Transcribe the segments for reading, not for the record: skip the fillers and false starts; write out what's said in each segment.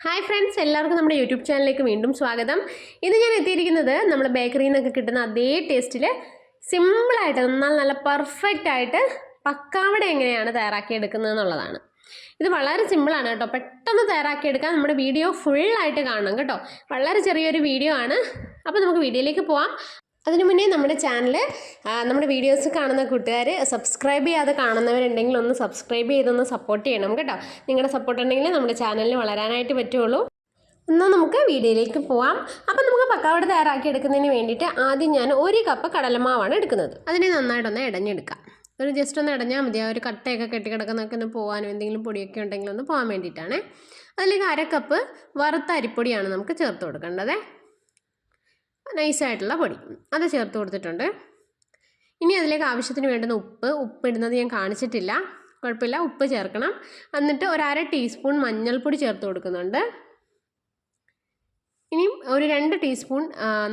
Hi friends, എല്ലാവർക്കും നമ്മുടെ YouTube ചാനലിലേക്ക് വീണ്ടും സ്വാഗതം. ഇന്ന് ഞാൻ എത്തിയിരിക്കുന്നത് നമ്മുടെ ബേക്കറിയിൽ നിന്നൊക്കെ കിട്ടുന്ന അതേ ടേസ്റ്റിൽ സിമ്പിളായിട്ട് എന്നാൽ നല്ല പെർഫെക്റ്റ് ആയിട്ട് പക്കാവട എങ്ങനെയാണ് തയ്യാറാക്കിയെടുക്കുന്നത് എന്നുള്ളതാണ്. ഇത് വളരെ സിമ്പിളാണ് കേട്ടോ, പെട്ടെന്ന് തയ്യാറാക്കിയെടുക്കാൻ. നമ്മുടെ വീഡിയോ ഫുള്ളായിട്ട് കാണണം കേട്ടോ. വളരെ ചെറിയൊരു വീഡിയോ ആണ്. അപ്പോൾ നമുക്ക് വീഡിയോയിലേക്ക് പോവാം. അതിനു മുന്നേ നമ്മുടെ ചാനൽ, നമ്മുടെ വീഡിയോസ് കാണുന്ന കൂട്ടുകാർ സബ്സ്ക്രൈബ് ചെയ്യാതെ കാണുന്നവരുണ്ടെങ്കിൽ ഒന്ന് സബ്സ്ക്രൈബ് ചെയ്തൊന്ന് സപ്പോർട്ട് ചെയ്യണം കേട്ടോ. നിങ്ങളുടെ സപ്പോർട്ട് ഉണ്ടെങ്കിൽ നമ്മുടെ ചാനലിന് വളരാനായിട്ട് പറ്റുള്ളൂ. എന്നാൽ നമുക്ക് വീഡിയോയിലേക്ക് പോവാം. അപ്പം നമുക്ക് പക്കാവട തയ്യാറാക്കി എടുക്കുന്നതിന് വേണ്ടിയിട്ട് ആദ്യം ഞാൻ 1 കപ്പ് കടലമാവാണ് എടുക്കുന്നത്. അതിനെ നന്നായിട്ടൊന്ന് ഇടഞ്ഞെടുക്കാം. ജസ്റ്റ് ഒന്ന് ഇടഞ്ഞാൽ മതി. ആ ഒരു കട്ടയൊക്കെ കെട്ടിക്കിടക്കുന്നതൊക്കെ ഒന്ന് പോകാനും എന്തെങ്കിലും പൊടിയൊക്കെ ഉണ്ടെങ്കിൽ ഒന്ന് പോകാൻ വേണ്ടിയിട്ടാണ്. അതിലേക്ക് 1/2 കപ്പ് വറുത്ത അരിപ്പൊടിയാണ് നമുക്ക് ചേർത്ത് കൊടുക്കേണ്ടത്. നൈസായിട്ടുള്ള പൊടി അത് ചേർത്ത് കൊടുത്തിട്ടുണ്ട്. ഇനി അതിലേക്ക് ആവശ്യത്തിന് വേണ്ടുന്ന ഉപ്പ് ഇടുന്നത് ഞാൻ കാണിച്ചിട്ടില്ല, കുഴപ്പമില്ല, ഉപ്പ് ചേർക്കണം. എന്നിട്ട് 1/2 ടീസ്പൂൺ മഞ്ഞൾപ്പൊടി ചേർത്ത് കൊടുക്കുന്നുണ്ട്. ഇനിയും ഒരു 2 ടീസ്പൂൺ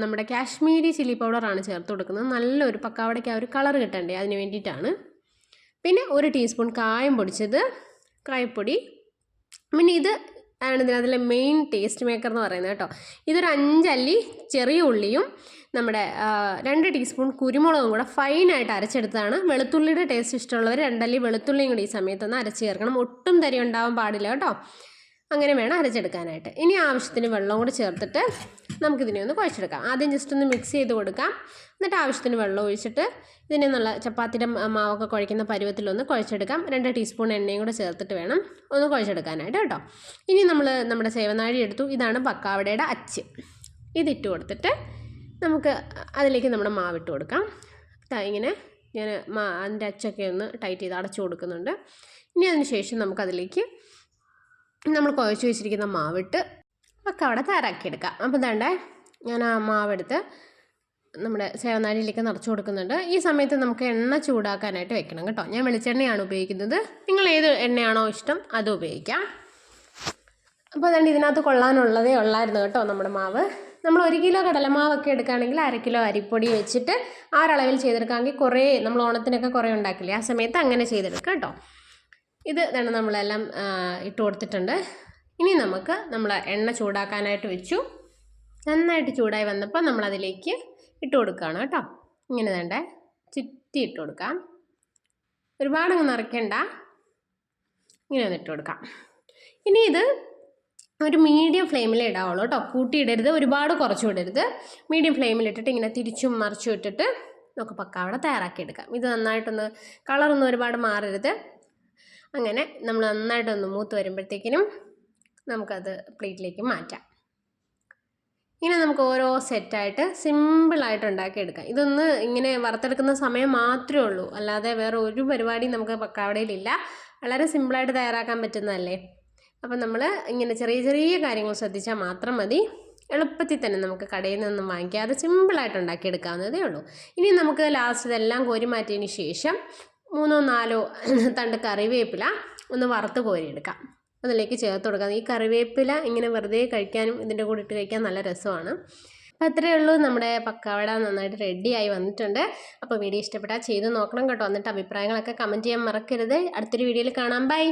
നമ്മുടെ കാശ്മീരി ചില്ലി പൗഡറാണ് ചേർത്ത് കൊടുക്കുന്നത്. നല്ലൊരു പക്കാവടയ്ക്ക് ആ ഒരു കളർ കിട്ടണ്ടേ, അതിന് വേണ്ടിയിട്ടാണ്. പിന്നെ 1 ടീസ്പൂൺ കായം പൊടിച്ചത്, കായപ്പൊടി. പിന്നെ ഇത് ആണ് ഇതിനകത്തിലെ മെയിൻ ടേസ്റ്റ് മേക്കർ എന്ന് പറയുന്നത് കേട്ടോ. ഇതൊരു 5 അല്ലി ചെറിയ ഉള്ളിയും നമ്മുടെ 2 ടീസ്പൂൺ കുരുമുളകും കൂടെ ഫൈനായിട്ട് അരച്ചെടുത്തതാണ്. വെളുത്തുള്ളിയുടെ ടേസ്റ്റ് ഇഷ്ടമുള്ളവർ 2 അല്ലി വെളുത്തുള്ളിയും കൂടി ഈ സമയത്തൊന്ന് അരച്ച് ചേർക്കണം. ഒട്ടും തരി ഉണ്ടാവാൻ പാടില്ല കേട്ടോ. അങ്ങനെ വേണം അരച്ചെടുക്കാനായിട്ട്. ഇനി ആവശ്യത്തിന് വെള്ളം കൂടി ചേർത്തിട്ട് നമുക്കിതിനെ ഒന്ന് കുഴച്ചെടുക്കാം. ആദ്യം ജസ്റ്റ് ഒന്ന് മിക്സ് ചെയ്ത് കൊടുക്കാം. എന്നിട്ട് ആവശ്യത്തിന് വെള്ളം ഒഴിച്ചിട്ട് ഇതിനെ നല്ല ചപ്പാത്തിയുടെ മാവൊക്കെ കുഴയ്ക്കുന്ന പരുവത്തിലൊന്ന് കുഴച്ചെടുക്കാം. 2 ടീസ്പൂൺ എണ്ണയും കൂടെ ചേർത്തിട്ട് വേണം ഒന്ന് കുഴച്ചെടുക്കാനായിട്ട് കേട്ടോ. ഇനി നമ്മൾ നമ്മുടെ സേവനാഴി എടുത്തു. ഇതാണ് പക്കാവടയുടെ അച്ച്. ഇതിട്ട് കൊടുത്തിട്ട് നമുക്ക് അതിലേക്ക് നമ്മുടെ മാവിട്ട് കൊടുക്കാം. ഇങ്ങനെ ഞാൻ അതിൻ്റെ അച്ചൊക്കെ ഒന്ന് ടൈറ്റ് ചെയ്ത് അടച്ചു കൊടുക്കുന്നുണ്ട്. ഇനി അതിന് ശേഷം നമുക്കതിലേക്ക് നമ്മൾ കുഴച്ച് വെച്ചിരിക്കുന്ന മാവിട്ട് പക്കാവട തയ്യാറാക്കിയെടുക്കാം. അപ്പോൾ ഇതാണ്ടേ ഞാൻ ആ മാവെടുത്ത് നമ്മുടെ സേവനാഴിയിലേക്ക് നിറച്ച് കൊടുക്കുന്നുണ്ട്. ഈ സമയത്ത് നമുക്ക് എണ്ണ ചൂടാക്കാനായിട്ട് വെക്കണം കേട്ടോ. ഞാൻ വെളിച്ചെണ്ണയാണ് ഉപയോഗിക്കുന്നത്. നിങ്ങൾ ഏത് എണ്ണയാണോ ഇഷ്ടം അത് ഉപയോഗിക്കാം. അപ്പോൾ അതുകൊണ്ട് ഇതിനകത്ത് കൊള്ളാനുള്ളതേ ഉള്ളായിരുന്നു കേട്ടോ നമ്മുടെ മാവ്. നമ്മൾ 1 കിലോ കടലമാവൊക്കെ എടുക്കുകയാണെങ്കിൽ 1/2 കിലോ അരിപ്പൊടി വെച്ചിട്ട് ആ ഒരളവിൽ ചെയ്തെടുക്കുകയാണെങ്കിൽ കുറേ നമ്മൾ ഓണത്തിനൊക്കെ കുറേ ഉണ്ടാക്കില്ലേ, ആ സമയത്ത് അങ്ങനെ ചെയ്തെടുക്കാം കേട്ടോ. ഇത് തന്നെ നമ്മളെല്ലാം ഇട്ട് കൊടുത്തിട്ടുണ്ട്. ഇനി നമുക്ക് നമ്മൾ എണ്ണ ചൂടാക്കാനായിട്ട് വെച്ചു. നന്നായിട്ട് ചൂടായി വന്നപ്പോൾ നമ്മളതിലേക്ക് ഇട്ട് കൊടുക്കുകയാണ് കേട്ടോ. ഇങ്ങനെ വേണ്ടേ ചുറ്റി ഇട്ട് കൊടുക്കാം. ഒരുപാടങ്ങ് നിറയ്ക്കണ്ട, ഇങ്ങനെ ഒന്ന് ഇട്ട് കൊടുക്കാം. ഇനി ഇത് ഒരു മീഡിയം ഫ്ലെയിമിൽ ഇടാവുള്ളൂ കേട്ടോ. കൂട്ടിയിടരുത്, ഒരുപാട് കുറച്ചും ഇടരുത്. മീഡിയം ഫ്ലെയിമിലിട്ടിട്ട് ഇങ്ങനെ തിരിച്ചും മറിച്ചും ഇട്ടിട്ട് നമുക്ക് പക്കാവട തയ്യാറാക്കിയെടുക്കാം. ഇത് നന്നായിട്ടൊന്ന് കളറൊന്നും ഒരുപാട് മാറരുത്. അങ്ങനെ നമ്മൾ നന്നായിട്ടൊന്ന് മൂത്ത് വരുമ്പോഴത്തേക്കിനും നമുക്കത് പ്ലേറ്റിലേക്ക് മാറ്റാം. ഇങ്ങനെ നമുക്ക് ഓരോ സെറ്റായിട്ട് സിമ്പിളായിട്ട് ഉണ്ടാക്കിയെടുക്കാം. ഇതൊന്ന് ഇങ്ങനെ വറുത്തെടുക്കുന്ന സമയം മാത്രമേ ഉള്ളൂ, അല്ലാതെ വേറെ ഒരു പരിപാടിയും നമുക്ക് പക്കാവടയിലില്ല. വളരെ സിമ്പിളായിട്ട് തയ്യാറാക്കാൻ പറ്റുന്നതല്ലേ. അപ്പം നമ്മൾ ഇങ്ങനെ ചെറിയ ചെറിയ കാര്യങ്ങൾ ശ്രദ്ധിച്ചാൽ മാത്രം മതി. എളുപ്പത്തിൽ തന്നെ നമുക്ക് കടയിൽ നിന്നും വാങ്ങിക്കാതെ സിമ്പിളായിട്ട് ഉണ്ടാക്കിയെടുക്കാവുന്നതേ ഉള്ളൂ. ഇനി നമുക്ക് ലാസ്റ്റ് ഇതെല്ലാം കോരി മാറ്റിയതിന് ശേഷം 3-4 തണ്ട് കറിവേപ്പില ഒന്ന് വറുത്ത് കോരിയെടുക്കാം. അതിലേക്ക് ചേർത്ത് കൊടുക്കാം. ഈ കറിവേപ്പില ഇങ്ങനെ വെറുതെ കഴിക്കാനും ഇതിൻ്റെ കൂടെ ഇട്ട് കഴിക്കാൻ നല്ല രസമാണ്. അപ്പോൾ അത്രയേ ഉള്ളൂ, നമ്മുടെ പക്കാവട നന്നായിട്ട് റെഡിയായി വന്നിട്ടുണ്ട്. അപ്പോൾ വീഡിയോ ഇഷ്ടപ്പെട്ടാൽ ചെയ്ത് നോക്കണം കേട്ടോ. എന്നിട്ട് അഭിപ്രായങ്ങളൊക്കെ കമൻറ്റ് ചെയ്യാൻ മറക്കരുത്. അടുത്തൊരു വീഡിയോയിൽ കാണാം. ബൈ.